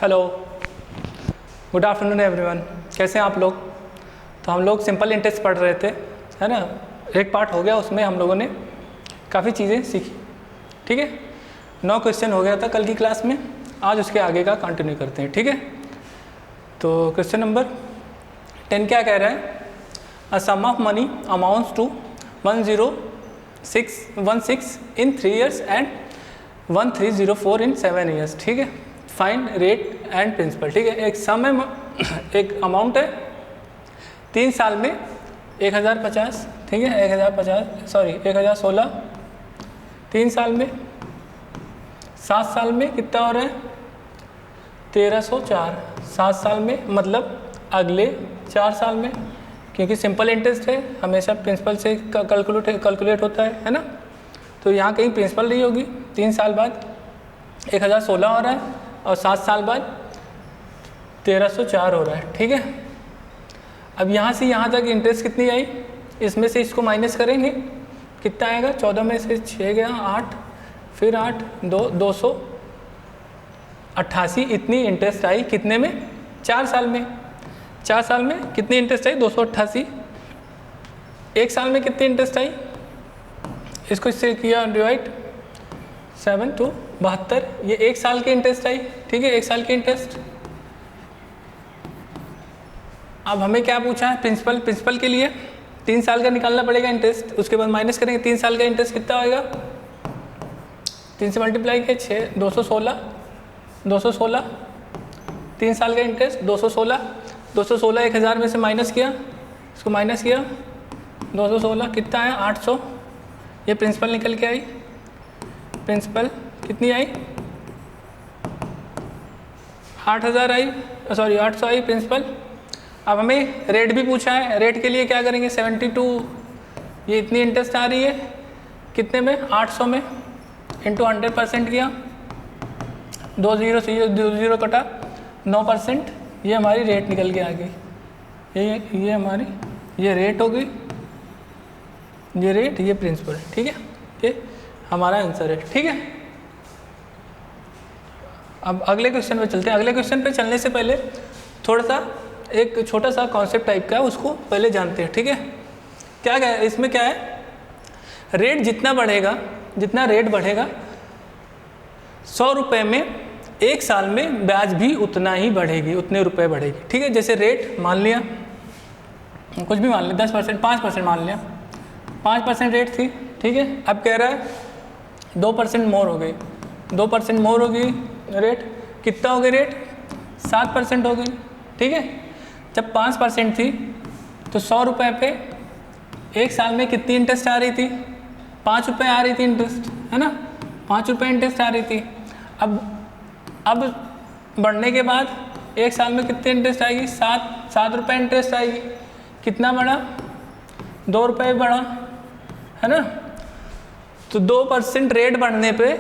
Hello, good afternoon everyone. कैसे हैं आप लोग? तो हम लोग सिंपल इंटरेस्ट पढ़ रहे थे, है ना। एक पार्ट हो गया, उसमें हम लोगों ने काफ़ी चीज़ें सीखी। ठीक है, 9 क्वेश्चन हो गया था कल की क्लास में। आज उसके आगे का कंटिन्यू करते हैं। ठीक है, तो क्वेश्चन नंबर 10 क्या कह रहा है? A sum of money amounts to 1016 in 3 years and 1304 in 7 years। ठीक है, फाइंड रेट एंड प्रिंसिपल। ठीक है, एक सम है, एक अमाउंट है 3 साल में 1050। ठीक है, 1016 3 साल में, 7 साल में कितना हो रहा है? 1304। 7 साल में मतलब अगले 4 साल में, क्योंकि सिंपल इंटरेस्ट है, हमेशा प्रिंसिपल से कैलकुलेट होता है ना। तो यहाँ कहीं प्रिंसिपल नहीं होगी। 3 साल बाद 1016 हो रहा है और 7 साल बाद 1304 हो रहा है। ठीक है, अब यहाँ से यहाँ तक इंटरेस्ट कितनी आई? इसमें से इसको माइनस करेंगे, कितना आएगा? 14 में से 6 गया 8, फिर 8 288 इतनी इंटरेस्ट आई। कितने में? 4 साल में। 4 साल में कितनी इंटरेस्ट आई? 288। 1 साल में कितनी इंटरेस्ट आई? इसको इससे किया डिवाइड 7 to 72, ये 1 साल की इंटरेस्ट आई। ठीक है, 1 साल की इंटरेस्ट। अब हमें क्या पूछा है? प्रिंसिपल के लिए 3 साल का निकालना पड़ेगा इंटरेस्ट, उसके बाद माइनस करेंगे। 3 साल का इंटरेस्ट कितना होएगा? 3 से मल्टीप्लाई किया 6, 216 3 साल का इंटरेस्ट 216 1000 में से माइनस किया, इसको माइनस किया 216 कितना है? 800। ये प्रिंसिपल निकल के आई। प्रिंसिपल कितनी आई? 8000 आई, 800 आई प्रिंसिपल। अब हमें रेट भी पूछा है। रेट के लिए क्या करेंगे? 72, ये इतनी इंटरेस्ट आ रही है कितने में? 800 में, इंटू 100% किया, 2 0 कटा 9%। ये हमारी रेट निकल के आ गई। ये हमारी ये रेट हो गई, ये रेट, ये प्रिंसिपल। ठीक है, ये हमारा आंसर है। ठीक है, अब अगले क्वेश्चन पे चलते हैं। अगले क्वेश्चन पे चलने से पहले थोड़ा सा एक छोटा सा कॉन्सेप्ट टाइप का है, उसको पहले जानते हैं। ठीक है, क्या है इसमें? क्या है? रेट जितना बढ़ेगा, जितना रेट बढ़ेगा 100 रुपये में 1 साल में ब्याज भी उतना ही बढ़ेगी, उतने रुपए बढ़ेगी। ठीक है, जैसे रेट मान लिया, कुछ भी मान लिया, 10%, 5% मान लिया, 5% रेट थी। ठीक है, अब कह रहा है 2% मोर हो गई, 2% मोर हो गई रेट। कितना हो गई रेट? 7% हो गई। ठीक है, जब 5% थी तो 100 रुपये पे 1 साल में कितनी इंटरेस्ट आ रही थी? 5 रुपये आ रही थी इंटरेस्ट, है ना। 5 रुपये इंटरेस्ट आ रही थी। अब बढ़ने के बाद 1 साल में कितनी इंटरेस्ट आएगी? 7 रुपये इंटरेस्ट आएगी। कितना बढ़ा? 2 रुपये बढ़ा, है ना। तो 2% रेट बढ़ने पे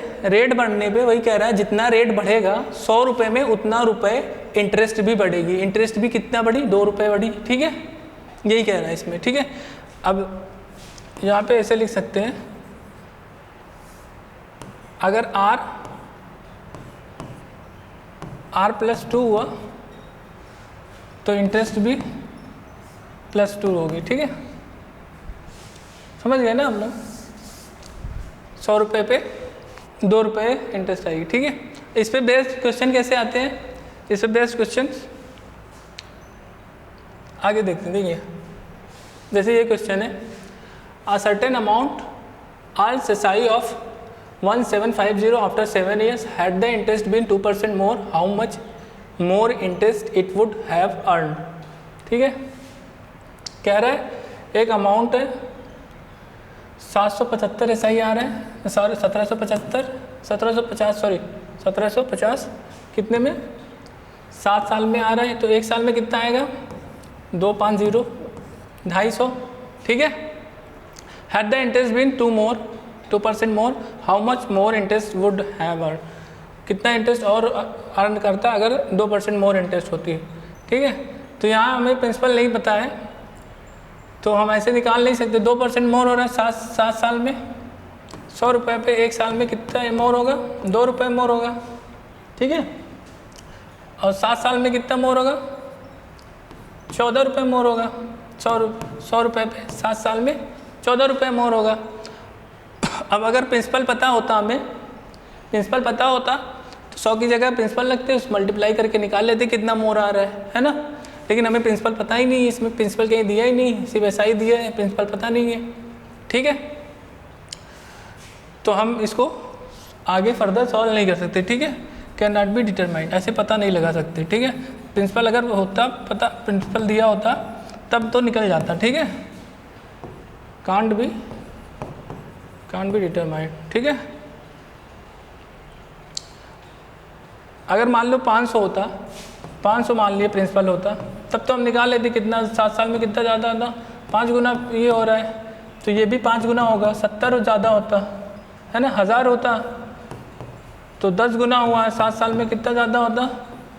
वही कह रहा है, जितना रेट बढ़ेगा 100 रुपये में उतना रुपये इंटरेस्ट भी बढ़ेगी। इंटरेस्ट भी कितना बढ़ी? 2 रुपये बढ़ी। ठीक है, यही कह रहा है इसमें। ठीक है, अब यहाँ पे ऐसे लिख सकते हैं, अगर R +2 हुआ तो इंटरेस्ट भी +2 होगी। ठीक है, समझ गए ना हम लोग? 100 रुपये पे 2 रुपये इंटरेस्ट आएगी। ठीक है, इस पे बेस्ड क्वेश्चन कैसे आते हैं? इस पे बेस्ड क्वेश्चन आगे देखते हैं। देखिए, जैसे ये क्वेश्चन है, अ सर्टेन अमाउंट आल सेसाई of 1750 after 7 years had the interest been 2% more, how much more interest it would have earn. ठीक है, कह रहा है एक अमाउंट है 775 ऐसा ही आ रहा है, 1750 कितने में? 7 साल में आ रहा है। तो 1 साल में कितना आएगा? 250 250। ठीक है, had the interest been 2% more, how much more interest would have earn. कितना इंटरेस्ट और अर्न करता अगर 2% मोर इंटरेस्ट होती है। ठीक है, तो यहाँ हमें प्रिंसिपल नहीं पता है तो हम ऐसे निकाल नहीं सकते। 2% मोर हो रहा है 7 साल में, 100 रुपये पे 1 साल में कितना मोर होगा? 2 रुपये मोर होगा। ठीक है, और 7 साल में कितना मोर होगा? 14 रुपये मोर होगा। 100 रुपये पे 7 साल में 14 रुपये मोर होगा। अब अगर प्रिंसिपल पता होता, हमें प्रिंसिपल पता होता तो 100 की जगह प्रिंसिपल लगते, उस मल्टीप्लाई करके निकाल लेते कितना मोर आ रहा है ना। लेकिन हमें प्रिंसिपल पता ही नहीं है, इसमें प्रिंसिपल कहीं दिया ही नहीं, सिर्फ ऐसा ही दिया है, प्रिंसिपल पता नहीं है। ठीक है, तो हम इसको आगे फर्दर सॉल्व नहीं कर सकते। ठीक है, कैन नॉट बी डिटरमाइंड, ऐसे पता नहीं लगा सकते। ठीक है, प्रिंसिपल अगर होता, पता प्रिंसिपल दिया होता तब तो निकल जाता। ठीक है, कांट बी डिटरमाइंड। ठीक है, अगर मान लो 500 होता, 500 मान लिए प्रिंसिपल होता, तब तो हम निकाल लेते कितना 7 साल में कितना ज़्यादा होता, 5 गुना ये हो रहा है तो ये भी 5 गुना होगा, 70 ज़्यादा होता है ना। 1000 होता तो 10 गुना हुआ है, 7 साल में कितना ज़्यादा होता,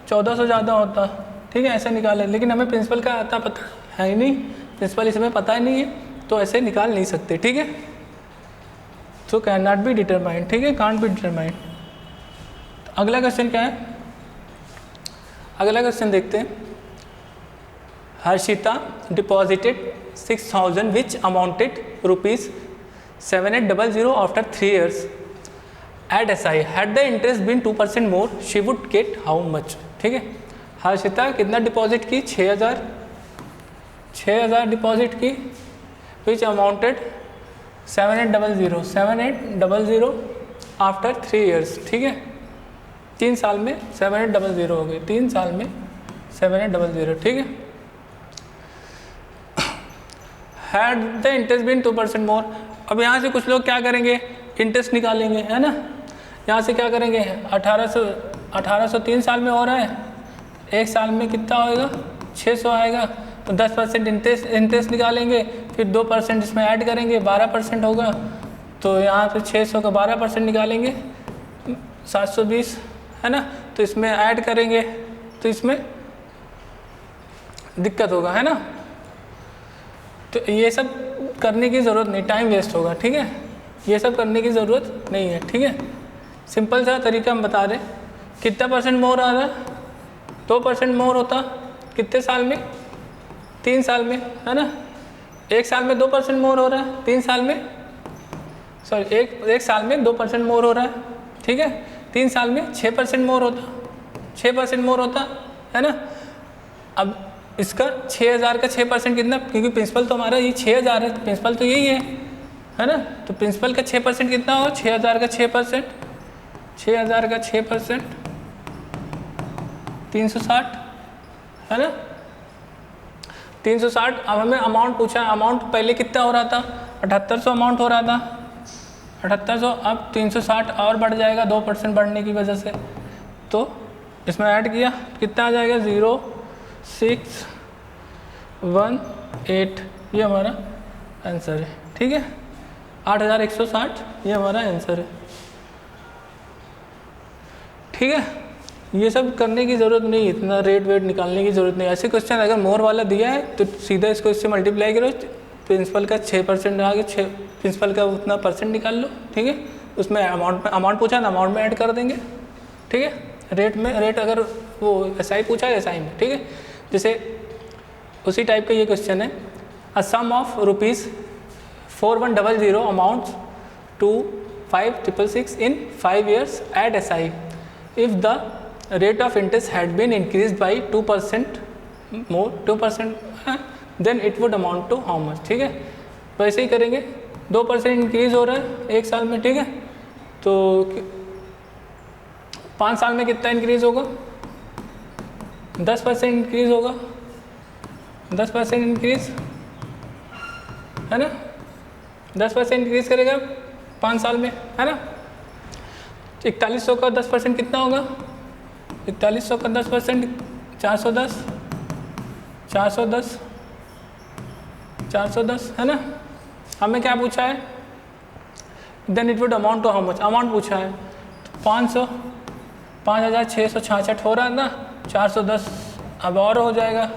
1400 ज़्यादा होता। ठीक है, ऐसे निकाले, लेकिन हमें प्रिंसिपल का आता पता है ही नहीं, प्रिंसिपल इसमें पता ही नहीं है, तो ऐसे निकाल नहीं सकते। ठीक है, तो कैन नॉट बी डिटरमाइंड। ठीक है, कांट बी डिटरमाइंड। अगला क्वेश्चन क्या है? अगला क्वेश्चन देखते हैं। Harshita deposited 6000 which amounted ₹7800 after 3 years at SI, had the interest been 2% more, she would get how much. ठीक है, हर्षिता कितना डिपॉजिट की? 6000 डिपॉजिट की, विच अमाउंटेड 7800 आफ्टर 3 years। ठीक है, 3 साल में 7800 हो गए, 3 साल में 7800। ठीक है, हैड द इंटरेस्ट बीन 2% मोर। अब यहाँ से कुछ लोग क्या करेंगे, इंटरेस्ट निकालेंगे, है ना। यहाँ से क्या करेंगे, 1800 3 साल में हो रहा है, 1 साल में कितना होएगा, 600 आएगा, तो 10% इंटरेस्ट निकालेंगे, फिर 2% इसमें ऐड करेंगे, 12% होगा। तो यहाँ पे 600 का 12% निकालेंगे, 720, है ना। तो इसमें ऐड करेंगे तो इसमें दिक्कत होगा, है ना। तो ये सब करने की ज़रूरत नहीं, टाइम वेस्ट होगा। ठीक है, ये सब करने की ज़रूरत नहीं है। ठीक है, सिंपल सा तरीका हम बता रहे। कितना परसेंट मोर आ रहा है, 2% मोर होता कितने साल में, 3 साल में, है ना। 1 साल में 2% मोर हो रहा है, 3 साल में, सॉरी एक साल में 2% मोर हो रहा है। ठीक है, 3 साल में 6% मोर होता, 6% मोर होता, है ना। अब इसका 6000 का 6% कितना, क्योंकि प्रिंसिपल तो हमारा ये 6000 है, प्रिंसिपल तो यही है ना। तो प्रिंसिपल का 6% कितना होगा, 6000 का 6%, 6000 का 6% 360, है ना, 360। अब हमें अमाउंट पूछा है, अमाउंट पहले कितना हो रहा था, 7800 अमाउंट हो रहा था, 7800, अब 360 और बढ़ जाएगा 2% बढ़ने की वजह से। तो इसमें ऐड किया कितना आ जाएगा, 0618, ये हमारा आंसर है। ठीक है, 8160 ये हमारा आंसर है। ठीक है, ये सब करने की ज़रूरत नहीं, इतना रेट वेट निकालने की ज़रूरत नहीं। ऐसे क्वेश्चन अगर मोर वाला दिया है तो सीधा इसको इससे मल्टीप्लाई करो, प्रिंसिपल का 6% आगे 6 प्रिंसिपल का उतना परसेंट निकाल लो। ठीक है, उसमें अमाउंट पूछा ना, अमाउंट में ऐड कर देंगे। ठीक है, रेट अगर वो SI पूछा है SI में। ठीक है, जैसे उसी टाइप का ये क्वेश्चन है, a sum of ₹4100 amounts to 5666 in 5 years at SI, if the rate of interest had been increased by 2% more, 2%, then it would amount to how much। ठीक है, वैसे ही करेंगे, 2% इंक्रीज हो रहा है 1 साल में। ठीक है, तो 5 साल में कितना इंक्रीज होगा, 10% इंक्रीज होगा, 10% इंक्रीज, है ना, 10% इंक्रीज करेगा 5 साल में, है ना। 4100 का 10% कितना होगा, 4100 का 10% 410, 410, 410, है ना। हमें क्या पूछा है, then it would amount to how much, amount पूछा है। तो 500, 5666 हो रहा था, 410 अब और हो जाएगा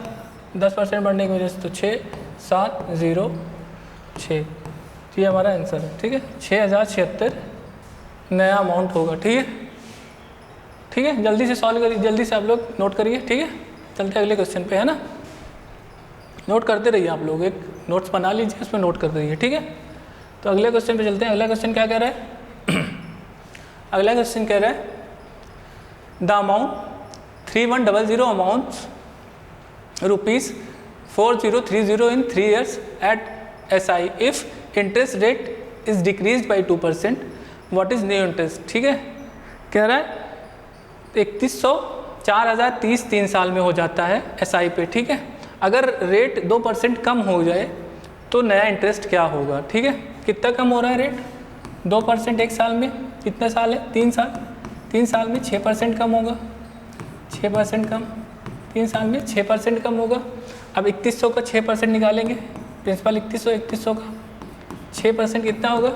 10% बढ़ने की वजह से, तो 6706, ये हमारा आंसर है। ठीक है, 6076 नया अमाउंट होगा। ठीक है, ठीक है, जल्दी से सॉल्व करिए, जल्दी से आप लोग नोट करिए। ठीक है, चलते अगले क्वेश्चन पे, है ना। नोट करते रहिए आप लोग, एक नोट्स बना लीजिए, उसमें नोट करते रहिए। ठीक है, तो अगले क्वेश्चन पे चलते हैं। अगला क्वेश्चन क्या कह रहा है? अगला क्वेश्चन कह रहा है the amount 3100 amounts ₹4030 in 3 years at SI if interest rate is decreased by 2%, what is new interest? ठीक है, कह रहा है 3100 4030 3 साल में हो जाता है SI पे। ठीक है, अगर रेट 2% कम हो जाए तो नया इंटरेस्ट क्या होगा? ठीक है, कितना कम हो रहा है रेट? 2% एक साल में, कितने साल है? 3 साल। 3 साल में 6% कम होगा, 6% कम, 3 साल में 6% कम होगा। अब 3100 का 6% निकालेंगे, प्रिंसिपल 3100 का 6% कितना होगा?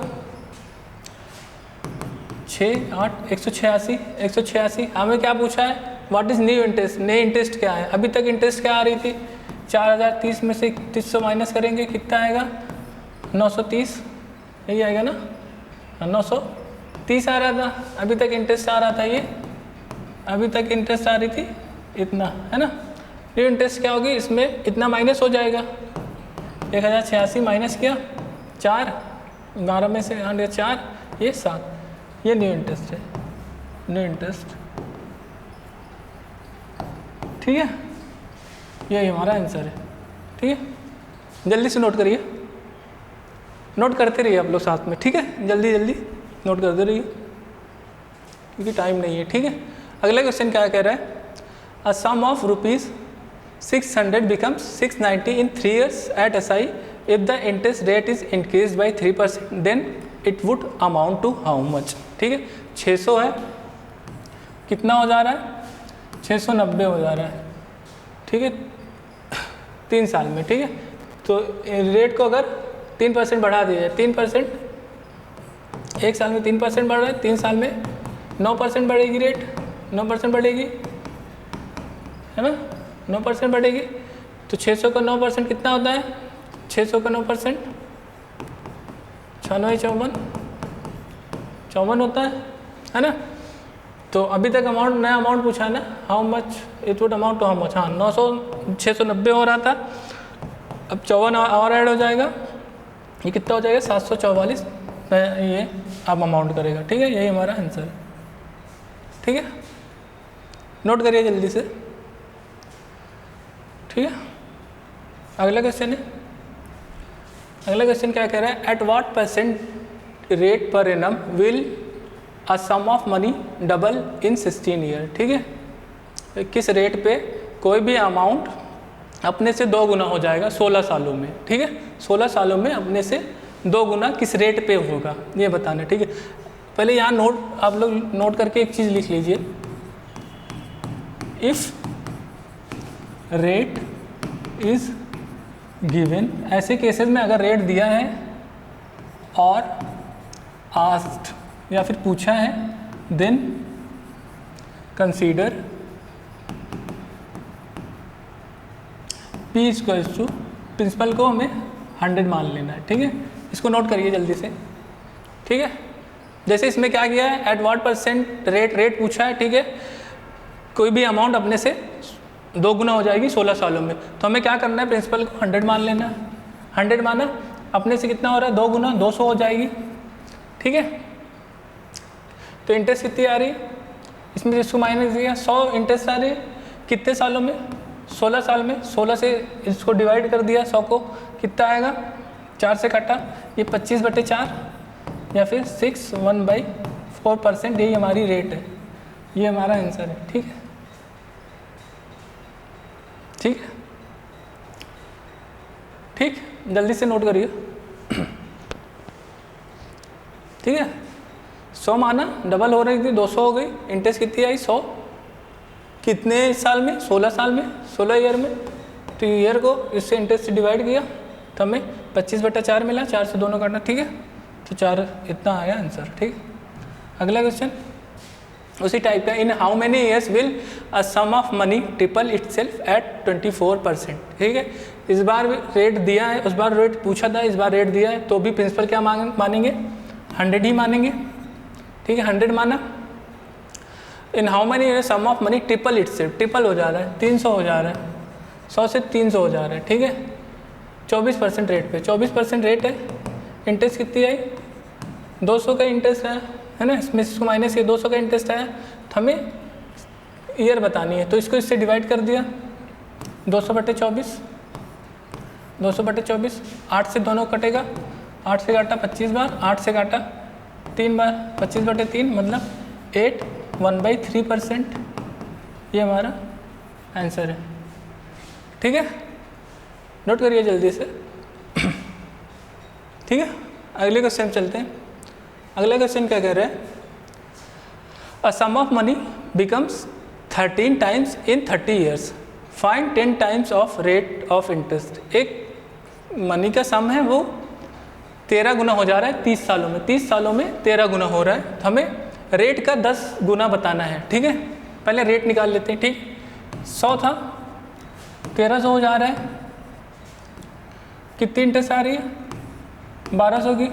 6 8 186। हमें क्या पूछा है? What is new interest? नए इंटरेस्ट क्या है? अभी तक इंटरेस्ट क्या आ रही थी? 4030 में से 3100 माइनस करेंगे, कितना आएगा? 930, यही आएगा ना, 930 आ रहा था। अभी तक इंटरेस्ट आ रहा था, ये अभी तक इंटरेस्ट आ रही थी इतना, है ना। न्यू इंटरेस्ट क्या होगी? इसमें इतना माइनस हो जाएगा, 1086 माइनस किया 4, 12 में से 4, ये 7, ये न्यू इंटरेस्ट है, न्यू इंटरेस्ट। ठीक है, ये हमारा आंसर है। ठीक है, जल्दी से नोट करिए, नोट करते रहिए आप लोग साथ में। ठीक है, जल्दी जल्दी नोट करते रहिए क्योंकि टाइम नहीं है। ठीक है, अगला क्वेश्चन क्या कह रहा है? A sum of ₹600 becomes 690 in 3 years at SI if the interest rate is increased by 3%, then it would amount to how much? ठीक है, 600 है, कितना हो जा रहा है? 690 हो जा रहा है। ठीक है, 3 साल में। ठीक है, तो रेट को अगर 3% बढ़ा दिया जाए, 3% एक साल में 3% बढ़ रहा है, 3 साल में 9% बढ़ेगी रेट, 9% बढ़ेगी, है ना, 9% बढ़ेगी। तो 600 का 9% कितना होता है? 600 का 9% 96 54 होता है ना। तो अभी तक अमाउंट, नया अमाउंट पूछा है ना, how much it would amount to how much. हाँ, 690 हो रहा था, अब 54 और ऐड हो जाएगा, ये कितना हो जाएगा? 744, ये अब अमाउंट करेगा। ठीक है, यही हमारा आंसर है। ठीक है, नोट करिए जल्दी से। ठीक है, अगला क्वेश्चन है। अगला क्वेश्चन क्या कह रहा है? एट व्हाट % रेट पर annum will a sum of money double in 16 year? ठीक है, किस रेट पे कोई भी अमाउंट अपने से 2 गुना हो जाएगा 16 सालों में? ठीक है, 16 सालों में अपने से 2 गुना किस रेट पे होगा, ये बताना। ठीक है, पहले यहाँ नोट आप लोग नोट करके एक चीज़ लिख लीजिए, इफ़ रेट इज गिवन, ऐसे केसेस में अगर रेट दिया है और आस्क्ड या फिर पूछा है, then consider P equals to, principal को हमें 100 मान लेना है। ठीक है, इसको नोट करिए जल्दी से। ठीक है, जैसे इसमें क्या किया है? एट व्हाट % रेट पूछा है। ठीक है, कोई भी अमाउंट अपने से 2 गुना हो जाएगी 16 सालों में, तो हमें क्या करना है? प्रिंसिपल को 100 मान लेना है। 100 माना, अपने से कितना हो रहा है? 2 गुना, 200 हो जाएगी। ठीक है, तो इंटरेस्ट कितनी आ रही है? इसमें जिसको माइनस दिया 100 इंटरेस्ट आ रही है, कितने सालों में? 16 साल में। 16 से इसको डिवाइड कर दिया 100 को, कितना आएगा? 4 से काटा, ये 25/4 या फिर 6/4%, यही हमारी रेट है, ये हमारा आंसर है। ठीक है, ठीक है, ठीक, जल्दी से नोट करिए। ठीक है, 100 माना, डबल हो रही थी, 200 हो गई, इंटरेस्ट कितनी आई? 100, कितने साल में? 16 साल में, 16 ईयर में। तो ईयर को इससे इंटरेस्ट से डिवाइड किया तो हमें 25/4 मिला, 4 से दोनों काटना। ठीक है, तो 4 इतना आया आंसर। ठीक, अगला क्वेश्चन उसी टाइप का, in how many years will a sum of money triple itself at 24%? ठीक है, इस बार रेट दिया है, उस बार रेट पूछा था, इस बार रेट दिया है, तो भी प्रिंसिपल क्या मानेंगे? 100 ही मानेंगे। ठीक है, 100 माना, in how money sum of money triple it से, ट्रिपल हो जा रहा है, 300 हो जा रहा है, 100 से 300 हो जा रहा है, ठीक है। 24% रेट पे, 24% रेट है, इंटरेस्ट कितनी आई, 200 का इंटरेस्ट है ना, इसमें इसको माइनस किया, 200 का इंटरेस्ट आया, तो हमें ईयर बतानी है, तो इसको इससे डिवाइड कर दिया, 200/24, 200/24, 8 से दोनों कटेगा, 8 से काटा 25 बार, 8 से काटा 3 बार, 25/3 मतलब 8, 1/3%, ये हमारा आंसर है, ठीक है। नोट करिए जल्दी से, ठीक है। अगले क्वेश्चन चलते हैं। अगला क्वेश्चन क्या कह रहा है, a sum of money becomes 13 times in 30 years, find 10 times of rate of interest. एक मनी का सम है वो 13 गुना हो जा रहा है 30 सालों में, 30 सालों में 13 गुना हो रहा है, तो हमें रेट का 10 गुना बताना है, ठीक है। पहले रेट निकाल लेते हैं, ठीक। 100 था, 1300 हो जा रहा है, कितनी इंटरेस्ट आ रही है, 1200 की,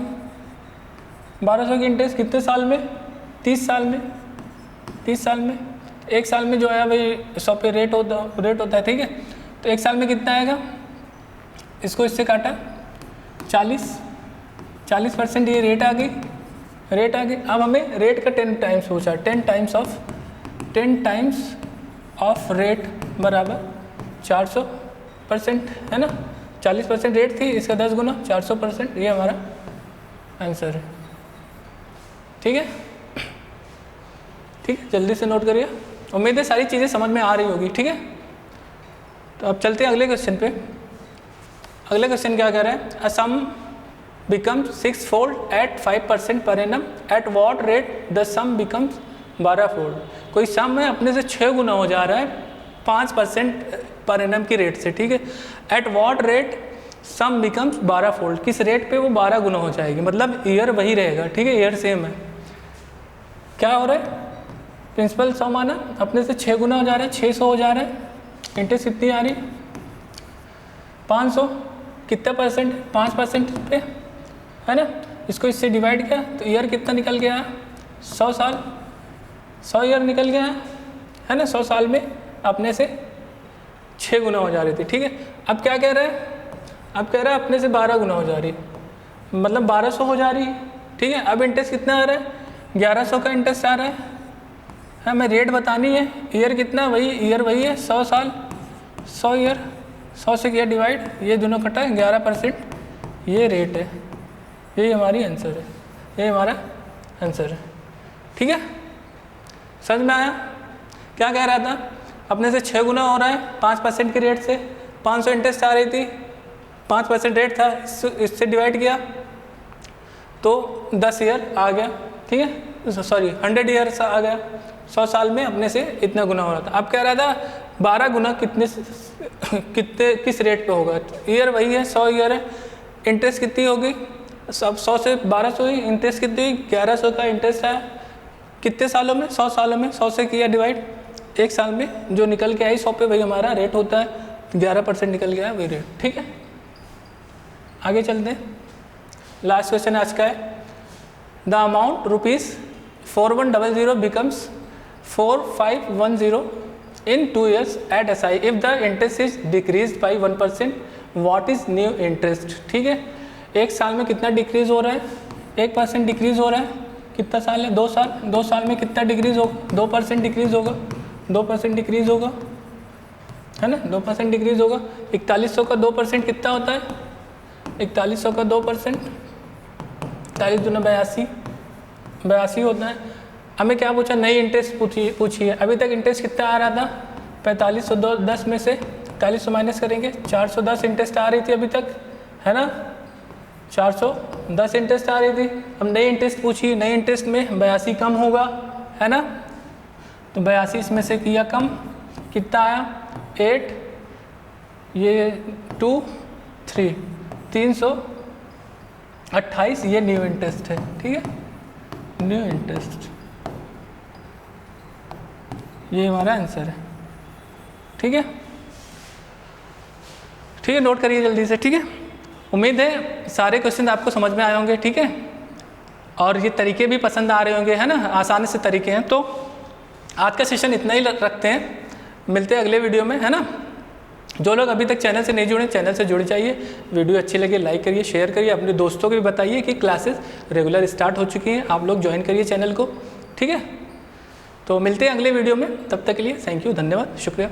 1200 की इंटरेस्ट कितने साल में, 30 साल में, 30 साल में, एक साल में जो है भाई 100 पे रेट होता है, ठीक है। तो एक साल में कितना आएगा, इसको इससे काटा 40% ये रेट आ गई, रेट आ गई। अब हमें रेट का 10 टाइम्स पूछा, 10 टाइम्स ऑफ रेट बराबर 400% है ना, 40% रेट थी, इसका 10 गुना 400%, ये हमारा आंसर है, ठीक है। ठीक है, जल्दी से नोट करिए, उम्मीद है सारी चीज़ें समझ में आ रही होगी, ठीक है। तो अब चलते हैं अगले क्वेश्चन पे। अगला क्वेश्चन क्या कह रहा है, a some becomes 6-fold at 5% पर annum, at what rate the sum becomes 12-fold। कोई सम है अपने से 6 गुना हो जा रहा है 5% पर एनम की रेट से, ठीक है। At what rate sum becomes 12-fold, किस रेट पे वो 12 गुना हो जाएगी, मतलब ईयर वही रहेगा, ठीक है, ईयर सेम है। क्या हो रहा है, प्रिंसिपल 100 माना, अपने से 6 गुना हो जा रहा है, 600 हो जा रहा है, इंटरेस्ट कितनी आ रही, 500, कितना परसेंट, 5% पे है ना, इसको इससे डिवाइड किया तो ईयर कितना निकल गया, 100 साल, 100 ईयर निकल गया है ना, 100 साल में अपने से 6 गुना हो जा रही थी, ठीक है। अब क्या कह रहा है, अब कह रहा है अपने से 12 गुना हो जा रही, मतलब 1200 हो जा रही है, ठीक है। अब इंटरेस्ट कितना आ रहा है, 1100 का इंटरेस्ट आ रहा है, हमें रेट बतानी है, ईयर कितना, वही ईयर वही है, 100 साल, 100 ईयर, 100 से किया डिवाइड, ये दोनों कटा है, 11%, ये रेट है, ये हमारी आंसर है, ये हमारा आंसर है, ठीक है। समझ में आया, क्या कह रहा था, अपने से 6 गुना हो रहा है 5% के रेट से, 500 इंटरेस्ट आ रही थी, 5% रेट था, इससे डिवाइड किया तो 10 ईयर आ गया, ठीक है, सॉरी 100 ईयर्स आ गया, 100 साल में अपने से इतना गुना हो रहा था। अब कह रहा था 12 गुना कितने किस रेट पे होगा, ईयर वही है, 100 ईयर है, इंटरेस्ट कितनी होगी, सब 100 से 1200 ही, इंटरेस्ट कितनी, 1100 का इंटरेस्ट है, कितने सालों में, 100 सालों में, 100 से किया डिवाइड, एक साल में जो निकल के आई 100 पे वही हमारा रेट होता है, 11% निकल गया वही रेट, ठीक है। आगे चलते हैं, लास्ट क्वेश्चन आज का है, the amount ₹4100 becomes 4510 in 2 years at SI if the interest is decreased by 1%, what is new interest, ठीक है। एक साल में कितना डिक्रीज हो रहा है, 1% डिक्रीज हो रहा है, कितना साल है, 2 साल, 2 साल में कितना डिक्रीज होगा, 2% डिक्रीज होगा, 2% डिक्रीज होगा, है ना, 2% डिक्रीज होगा। 4100 का 2% कितना होता है, 4100 का 2%, 41 दूना 82 होता है। हमें क्या पूछा, नई इंटरेस्ट पूछी है, अभी तक इंटरेस्ट कितना आ रहा था, 4510 में से 4100 माइनस करेंगे, 410 इंटरेस्ट आ रही थी अभी तक, है ना, 410 इंटरेस्ट आ रही थी। अब नई इंटरेस्ट पूछी, नई इंटरेस्ट में 82 कम होगा, है ना, तो 82 इसमें से किया कम, कितना आया, 8, ये 2, 3, 328, ये न्यू इंटरेस्ट है, ठीक है, न्यू इंटरेस्ट, ये हमारा आंसर है, ठीक है। ठीक है, नोट करिए जल्दी से, ठीक है। उम्मीद है सारे क्वेश्चन आपको समझ में आए होंगे, ठीक है, और ये तरीके भी पसंद आ रहे होंगे, है ना, आसान से तरीके हैं। तो आज का सेशन इतना ही रखते हैं, मिलते हैं अगले वीडियो में, है ना। जो लोग अभी तक चैनल से नहीं जुड़े, चैनल से जुड़ जाइए। वीडियो अच्छी लगे लाइक करिए, शेयर करिए, अपने दोस्तों को भी बताइए कि क्लासेस रेगुलर स्टार्ट हो चुकी हैं, आप लोग ज्वाइन करिए चैनल को, ठीक है। तो मिलते हैं अगले वीडियो में, तब तक के लिए थैंक यू, धन्यवाद, शुक्रिया।